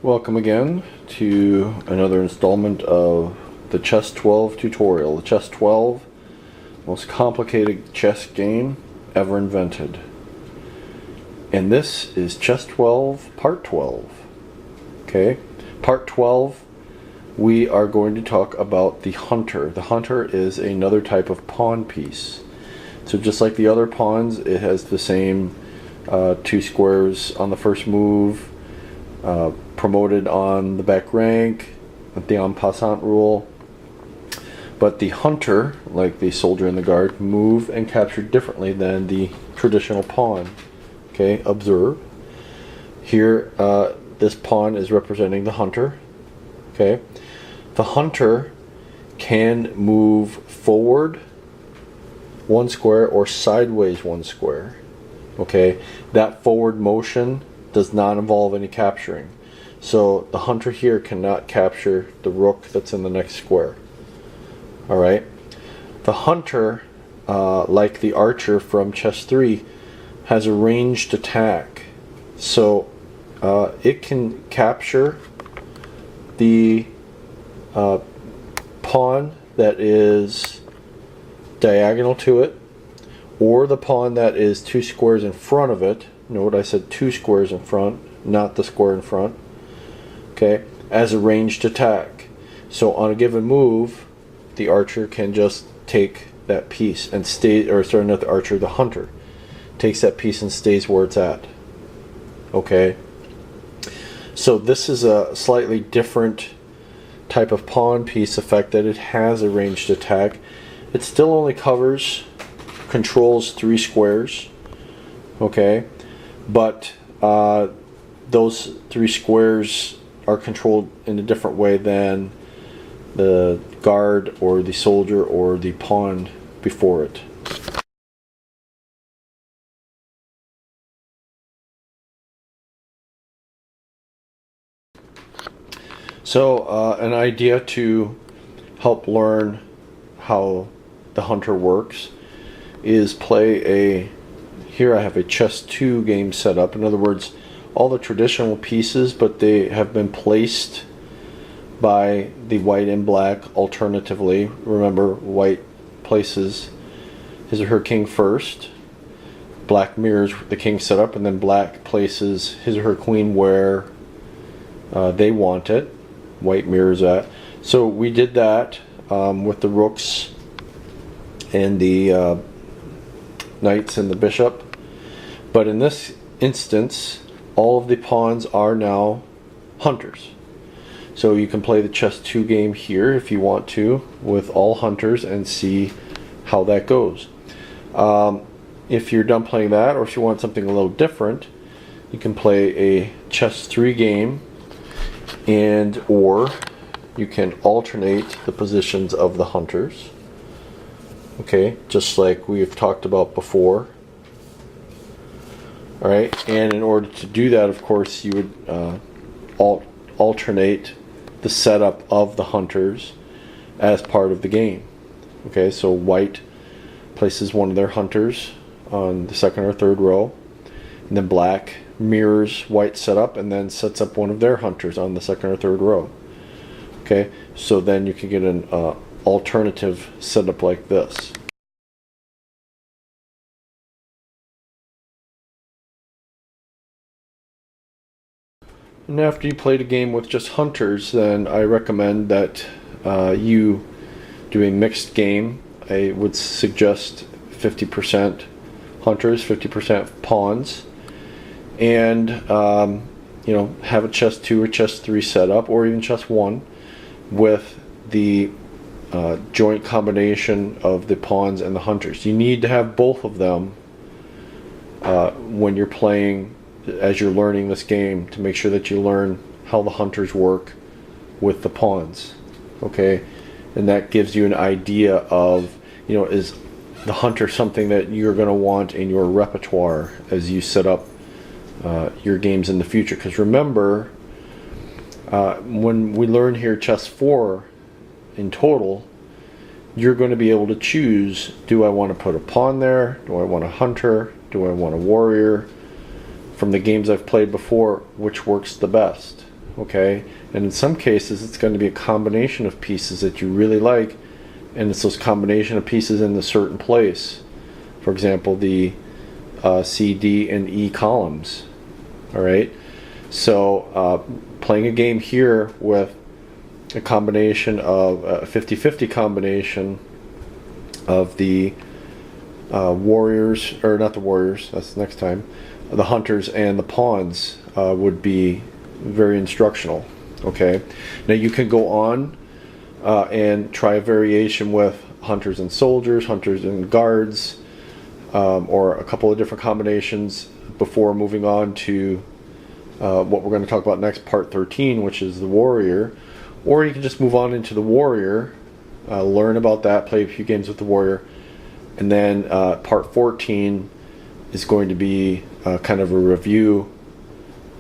Welcome again to another installment of the Chess 12 tutorial. The Chess 12, most complicated chess game ever invented. And this is Chess 12 Part 12. Okay, Part 12, we are going to talk about the hunter. The hunter is another type of pawn piece. So just like the other pawns, it has the same two squares on the first move, promoted on the back rank, the en passant rule. But the hunter, like the soldier and the guard, move and capture differently than the traditional pawn. Okay, observe. Here, this pawn is representing the hunter. Okay, the hunter can move forward one square or sideways one square. Okay, that forward motion does not involve any capturing. So the hunter here cannot capture the rook that's in the next square. Alright, the hunter, like the archer from Chess 3, has a ranged attack. So it can capture the pawn that is diagonal to it, or the pawn that is two squares in front of it. Note I said two squares in front, not the square in front. Okay, as a ranged attack. So on a given move, the archer can just take that piece and stay, or sorry, not the archer, the hunter takes that piece and stays where it's at. Okay, so this is a slightly different type of pawn piece effect, that it has a ranged attack. It still only controls three squares. Okay, but those three squares are controlled in a different way than the guard or the soldier or the pawn before it. So an idea to help learn how the hunter works is play here I have a Chess 2 game set up. In other words, all the traditional pieces, but they have been placed by the white and black alternatively. Remember, white places his or her king first, black mirrors the king set up, and then black places his or her queen where they want it. White mirrors that. So we did that with the rooks and the knights and the bishop. But in this instance, all of the pawns are now hunters. So you can play the Chess 2 game here if you want to with all hunters and see how that goes. If you're done playing that, or if you want something a little different, you can play a Chess 3 game, and or you can alternate the positions of the hunters. Okay, just like we've talked about before. Alright, and in order to do that, of course, you would alternate the setup of the hunters as part of the game. Okay, so white places one of their hunters on the second or third row, and then black mirrors white's setup and then sets up one of their hunters on the second or third row. Okay, so then you can get an alternative setup like this. And after you played a game with just hunters, then I recommend that you do a mixed game. I would suggest 50% hunters, 50% pawns, and you know, have a Chess 2 or Chess 3 setup, or even Chess 1 with the joint combination of the pawns and the hunters. You need to have both of them when you're playing, as you're learning this game, to make sure that you learn how the hunters work with the pawns. Okay, and that gives you an idea of, you know, is the hunter something that you're going to want in your repertoire as you set up your games in the future. Because remember, when we learn here Chess 4 in total, you're going to be able to choose, do I want to put a pawn there, do I want a hunter, do I want a warrior? From the games I've played before, which works the best? okay? And in some cases, it's going to be a combination of pieces that you really like, and it's those combination of pieces in a certain place. For example, the C, D, and E columns. All right. So playing a game here with a combination of a 50-50 combination of the warriors, or not the warriors, that's next time, the hunters and the pawns would be very instructional. Okay. Now you can go on and try a variation with hunters and soldiers, hunters and guards, or a couple of different combinations before moving on to what we're going to talk about next, part 13, which is the warrior. Or you can just move on into the warrior, learn about that, play a few games with the warrior, and then part 14 is going to be kind of a review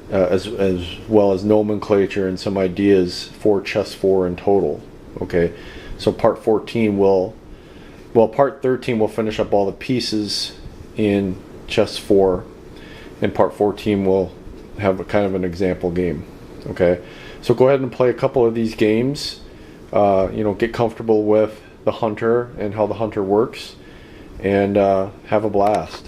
as well as nomenclature and some ideas for chess 4 in total. Okay, so part 14 part 13 will finish up all the pieces in chess 4, and part 14 will have a kind of an example game. Okay, so go ahead and play a couple of these games. Get comfortable with the hunter and how the hunter works, and have a blast.